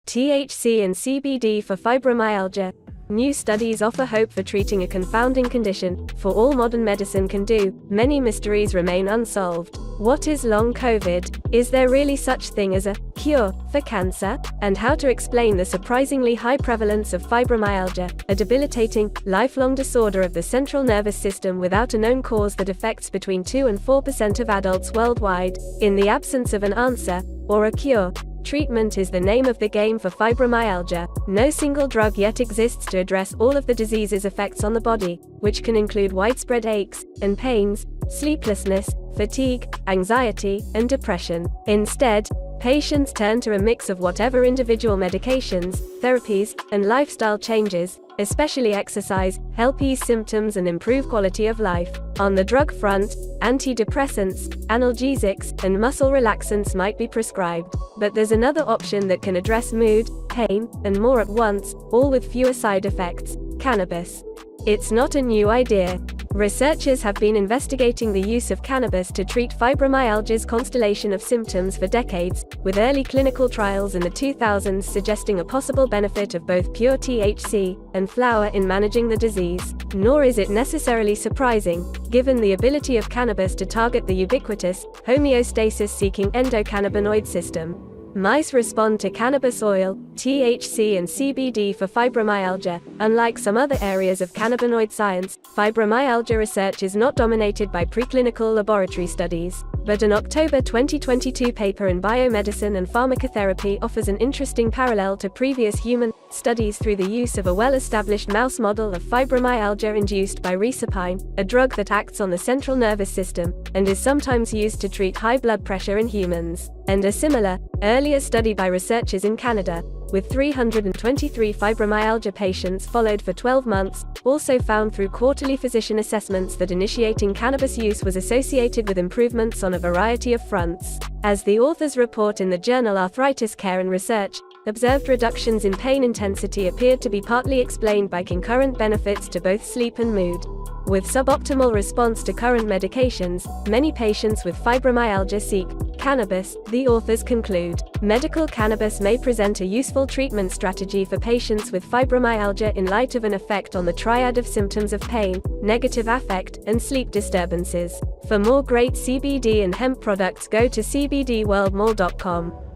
THC and CBD for fibromyalgia. New studies offer hope for treating a confounding condition. For all modern medicine can do, many mysteries remain unsolved. What is long COVID? Is there really such thing as a cure for cancer? And how to explain the surprisingly high prevalence of fibromyalgia, a debilitating, lifelong disorder of the central nervous system without a known cause that affects between 2 and 4% of adults worldwide. In the absence of an answer, or a cure, treatment is the name of the game for fibromyalgia. No single drug yet exists to address all of the disease's effects on the body, which can include widespread aches and pains, sleeplessness, fatigue, anxiety, and depression. Instead, patients turn to a mix of whatever individual medications, therapies, and lifestyle changes, especially exercise, help ease symptoms and improve quality of life. On the drug front, antidepressants, analgesics, and muscle relaxants might be prescribed. But there's another option that can address mood, pain, and more at once, all with fewer side effects: cannabis. It's not a new idea. Researchers have been investigating the use of cannabis to treat fibromyalgia's constellation of symptoms for decades, with early clinical trials in the 2000s suggesting a possible benefit of both pure THC and flower in managing the disease. Nor is it necessarily surprising, given the ability of cannabis to target the ubiquitous, homeostasis-seeking endocannabinoid system. Mice respond to cannabis oil, THC and CBD for fibromyalgia. Unlike some other areas of cannabinoid science, fibromyalgia research is not dominated by preclinical laboratory studies. But an October 2022 paper in Biomedicine and Pharmacotherapy offers an interesting parallel to previous human studies through the use of a well-established mouse model of fibromyalgia induced by reserpine, a drug that acts on the central nervous system, and is sometimes used to treat high blood pressure in humans. And a similar, earlier study by researchers in Canada, with 323 fibromyalgia patients followed for 12 months, also found through quarterly physician assessments that initiating cannabis use was associated with improvements on a variety of fronts. As the authors report in the journal Arthritis Care and Research, observed reductions in pain intensity appeared to be partly explained by concurrent benefits to both sleep and mood. With suboptimal response to current medications, many patients with fibromyalgia seek cannabis, the authors conclude. Medical cannabis may present a useful treatment strategy for patients with fibromyalgia in light of an effect on the triad of symptoms of pain, negative affect, and sleep disturbances. For more great CBD and hemp products, go to cbdworldmall.com.